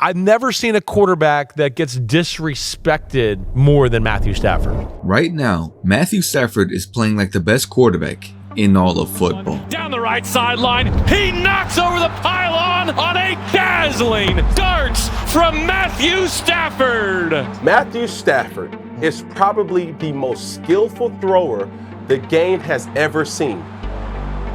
I've never seen a quarterback that gets disrespected more than Matthew Stafford. Right now, Matthew Stafford is playing like the best quarterback in all of football. Down the right sideline, he knocks over the pylon on a dazzling darts from Matthew Stafford. Matthew Stafford is probably the most skillful thrower the game has ever seen.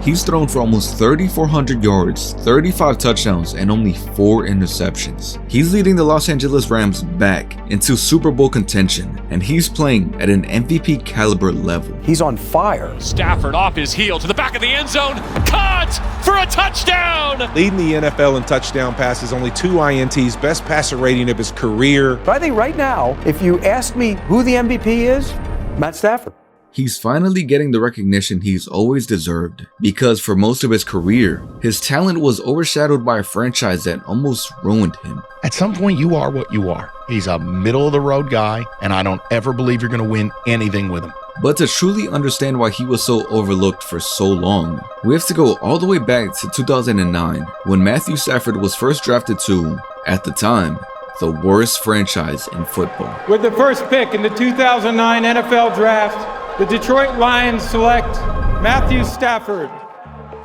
He's thrown for almost 3,400 yards, 35 touchdowns, and only 4 interceptions. He's leading the Los Angeles Rams back into Super Bowl contention, and he's playing at an MVP caliber level. He's on fire. Stafford off his heel to the back of the end zone, caught for a touchdown! Leading the NFL in touchdown passes, only 2 INTs, best passer rating of his career. But I think right now, if you ask me who the MVP is, Matt Stafford. He's finally getting the recognition he's always deserved, because for most of his career, his talent was overshadowed by a franchise that almost ruined him. At some point, you are what you are. He's a middle-of-the-road guy, and I don't ever believe you're going to win anything with him. But to truly understand why he was so overlooked for so long, we have to go all the way back to 2009, when Matthew Stafford was first drafted to, at the time, the worst franchise in football. With the first pick in the 2009 NFL Draft, the Detroit Lions select Matthew Stafford.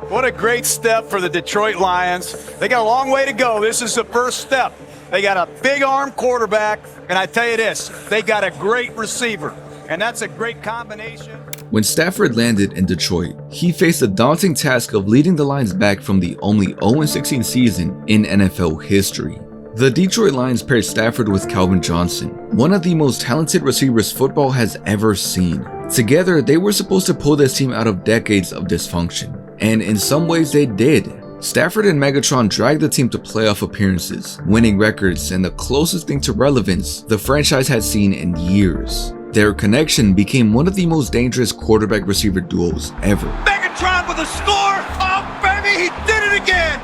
What a great step for the Detroit Lions. They got a long way to go. This is the first step. They got a big arm quarterback, and I tell you this, they got a great receiver, and that's a great combination. When Stafford landed in Detroit, he faced the daunting task of leading the Lions back from the only 0-16 season in NFL history. The Detroit Lions paired Stafford with Calvin Johnson, one of the most talented receivers football has ever seen. Together, they were supposed to pull this team out of decades of dysfunction, and in some ways they did. Stafford and Megatron dragged the team to playoff appearances, winning records and the closest thing to relevance the franchise had seen in years. Their connection became one of the most dangerous quarterback-receiver duos ever. Megatron with a score! Oh, baby, he did it again!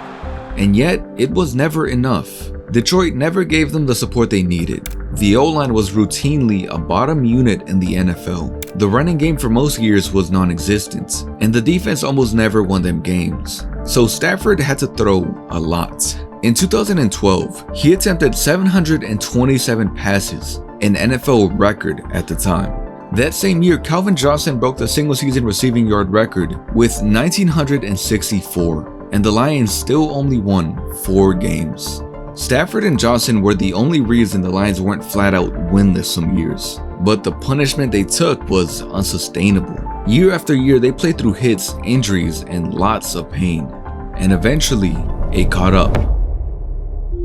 And yet, it was never enough. Detroit never gave them the support they needed. The O-line was routinely a bottom unit in the NFL. The running game for most years was non-existent, and the defense almost never won them games. So Stafford had to throw a lot. In 2012, he attempted 727 passes, an NFL record at the time. That same year, Calvin Johnson broke the single-season receiving yard record with 1,964, and the Lions still only won 4 games. Stafford and Johnson were the only reason the Lions weren't flat out winless some years, but the punishment they took was unsustainable. Year after year, they played through hits, injuries, and lots of pain, and eventually, it caught up.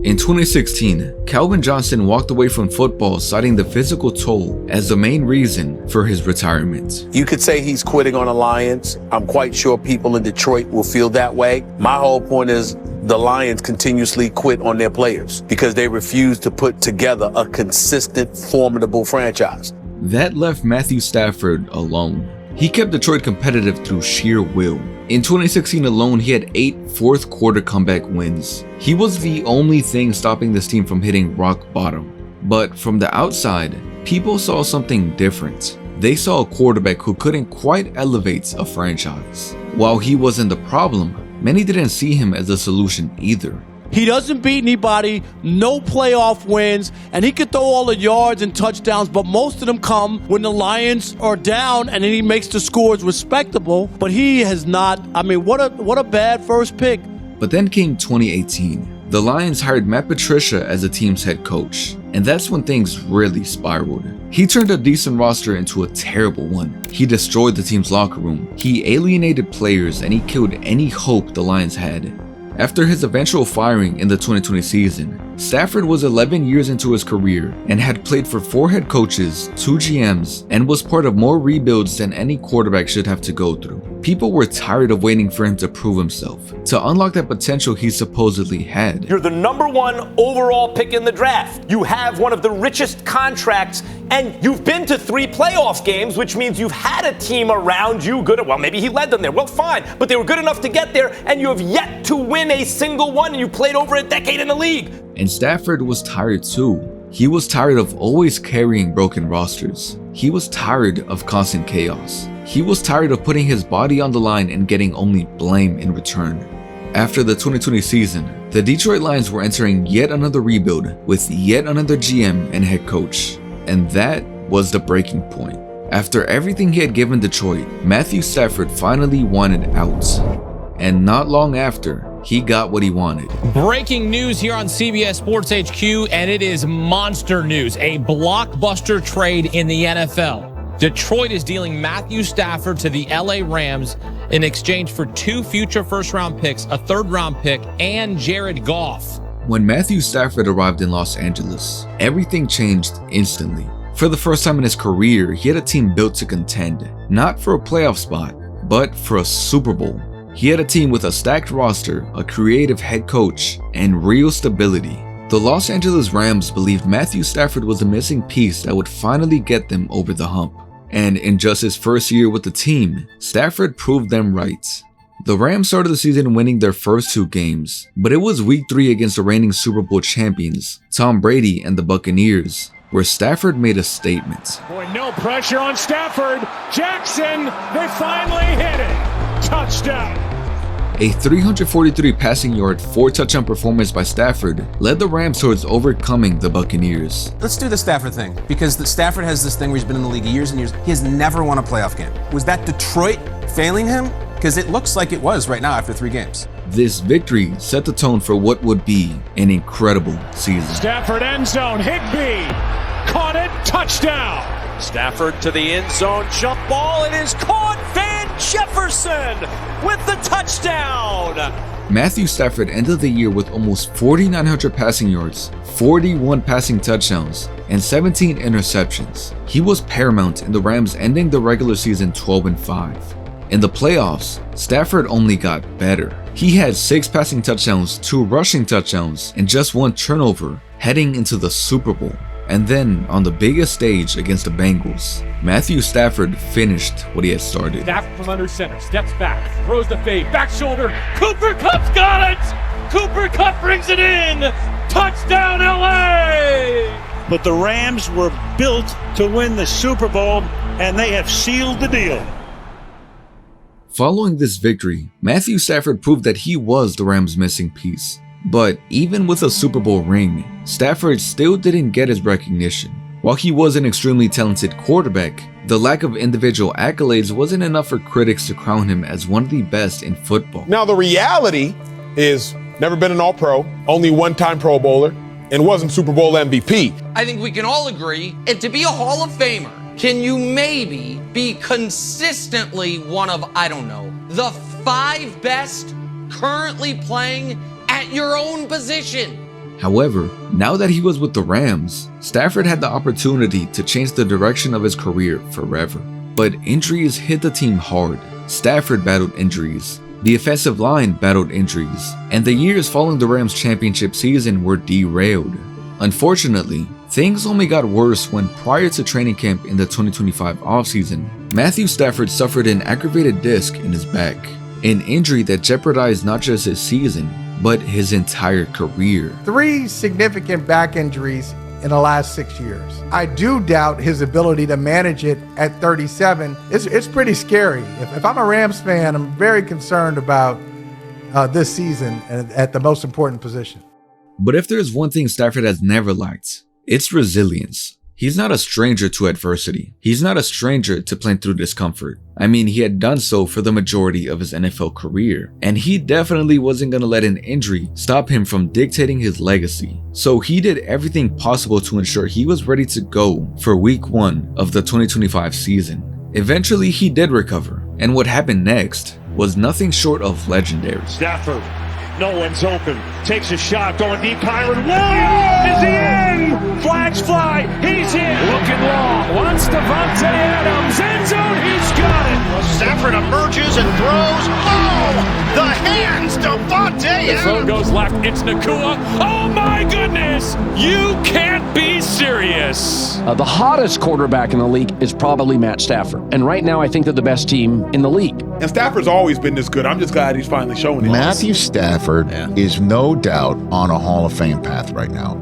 In 2016, Calvin Johnson walked away from football, citing the physical toll as the main reason for his retirement. You could say he's quitting on the Lions. I'm quite sure people in Detroit will feel that way. My whole point is the Lions continuously quit on their players because they refuse to put together a consistent, formidable franchise. That left Matthew Stafford alone. He kept Detroit competitive through sheer will. In 2016 alone, he had 8 fourth quarter comeback wins. He was the only thing stopping this team from hitting rock bottom. But from the outside, people saw something different. They saw a quarterback who couldn't quite elevate a franchise. While he wasn't the problem, many didn't see him as a solution either. He doesn't beat anybody, no playoff wins, and he could throw all the yards and touchdowns, but most of them come when the Lions are down, and then he makes the scores respectable. But he has not. I mean, what a bad first pick. But then came 2018. The Lions hired Matt Patricia as the team's head coach, and that's when things really spiraled. He turned a decent roster into a terrible one. He destroyed the team's locker room. He alienated players, and he killed any hope the Lions had. After his eventual firing in the 2020 season, Stafford was 11 years into his career and had played for 4 head coaches, 2 GMs, and was part of more rebuilds than any quarterback should have to go through. People were tired of waiting for him to prove himself, to unlock that potential he supposedly had. You're the #1 overall pick in the draft. You have one of the richest contracts, and you've been to 3 playoff games, which means you've had a team around you good. Well, maybe he led them there. Well, fine, but they were good enough to get there, and you have yet to win a single one, and you played over a decade in the league. And Stafford was tired too. He was tired of always carrying broken rosters. He was tired of constant chaos. He was tired of putting his body on the line and getting only blame in return. After the 2020 season, The Detroit Lions were entering yet another rebuild with yet another GM and head coach. And that was the breaking point. After everything he had given Detroit, Matthew Stafford finally wanted out. And not long after, he got what he wanted. Breaking news here on CBS Sports HQ, and it is monster news. A blockbuster trade in the NFL. Detroit is dealing Matthew Stafford to the LA Rams in exchange for 2 future first-round picks, a third-round pick, and Jared Goff. When Matthew Stafford arrived in Los Angeles, everything changed instantly. For the first time in his career, he had a team built to contend, not for a playoff spot, but for a Super Bowl. He had a team with a stacked roster, a creative head coach, and real stability. The Los Angeles Rams believed Matthew Stafford was the missing piece that would finally get them over the hump. And in just his first year with the team, Stafford proved them right. The Rams started the season winning their first 2 games, but it was week 3 against the reigning Super Bowl champions, Tom Brady and the Buccaneers, where Stafford made a statement. Boy, no pressure on Stafford. Jackson, they finally hit it. Touchdown. A 343 passing yard, 4 touchdown performance by Stafford led the Rams towards overcoming the Buccaneers. Let's do the Stafford thing, because Stafford has this thing where he's been in the league years and years. He has never won a playoff game. Was that Detroit failing him? Because it looks like it was right now after 3 games. This victory set the tone for what would be an incredible season. Stafford end zone, Higbee caught it, touchdown. Stafford to the end zone, jump ball, it is caught. Van Jefferson with the touchdown. Matthew Stafford ended the year with almost 4,900 passing yards, 41 passing touchdowns, and 17 interceptions. He was paramount in the Rams ending the regular season 12-5. In the playoffs, Stafford only got better. He had 6 passing touchdowns, 2 rushing touchdowns, and just 1 turnover heading into the Super Bowl. And then, on the biggest stage against the Bengals, Matthew Stafford finished what he had started. Stafford from under center, steps back, throws the fade, back shoulder, Cooper Kupp's got it! Cooper Kupp brings it in! Touchdown LA! But the Rams were built to win the Super Bowl, and they have sealed the deal. Following this victory, Matthew Stafford proved that he was the Rams' missing piece. But even with a Super Bowl ring, Stafford still didn't get his recognition. While he was an extremely talented quarterback, the lack of individual accolades wasn't enough for critics to crown him as one of the best in football. Now the reality is, never been an All-Pro, only 1-time Pro Bowler, and wasn't Super Bowl MVP. I think we can all agree, and to be a Hall of Famer, can you maybe be consistently one of, I don't know, the 5 best currently playing at your own position? However, now that he was with the Rams, Stafford had the opportunity to change the direction of his career forever. But injuries hit the team hard. Stafford battled injuries, the offensive line battled injuries, and the years following the Rams' championship season were derailed. Unfortunately, things only got worse when prior to training camp in the 2025 offseason, Matthew Stafford suffered an aggravated disc in his back, an injury that jeopardized not just his season, but his entire career. 3 significant back injuries in the last 6 years. I do doubt his ability to manage it at 37. It's pretty scary. If I'm a Rams fan, I'm very concerned about this season at the most important position. But if there's one thing Stafford has never lacked, it's resilience. He's not a stranger to adversity. He's not a stranger to playing through discomfort. I mean, he had done so for the majority of his NFL career, and he definitely wasn't gonna let an injury stop him from dictating his legacy. So he did everything possible to ensure he was ready to go for week 1 of the 2025 season. Eventually, he did recover, and what happened next was nothing short of legendary. Stafford, no one's open, takes a shot, going deep, Kyron, whoa! Is he in? Flags fly, he's in! Looking long, wants Devontae Adams, end zone, he's got it! Stafford emerges and throws, oh! The hands, Devontae Adams! The throw goes left, it's Nakua, oh my goodness! You can't be serious! The hottest quarterback in the league is probably Matt Stafford, and right now I think they're the best team in the league. And Stafford's always been this good. I'm just glad he's finally showing it. Matthew Stafford is no doubt on a Hall of Fame path right now.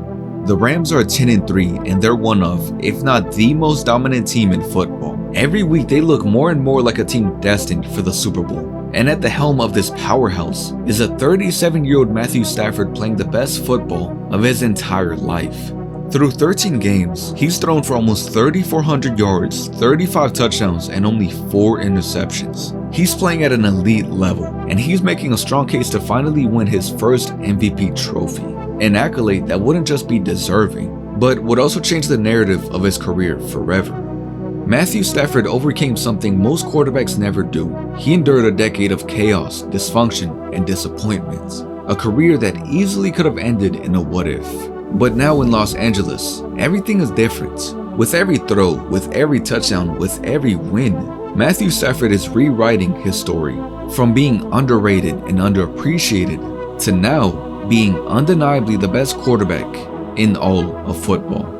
The Rams are 10-3, and they're one of, if not the most dominant team in football. Every week they look more and more like a team destined for the Super Bowl. And at the helm of this powerhouse is a 37-year-old Matthew Stafford playing the best football of his entire life. Through 13 games, he's thrown for almost 3,400 yards, 35 touchdowns, and only 4 interceptions. He's playing at an elite level, and he's making a strong case to finally win his first MVP trophy. An accolade that wouldn't just be deserving, but would also change the narrative of his career forever. Matthew Stafford overcame something most quarterbacks never do. He endured a decade of chaos, dysfunction, and disappointments. A career that easily could have ended in a what if. But now in Los Angeles, everything is different. With every throw, with every touchdown, with every win, Matthew Stafford is rewriting his story. From being underrated and underappreciated to now being undeniably the best quarterback in all of football.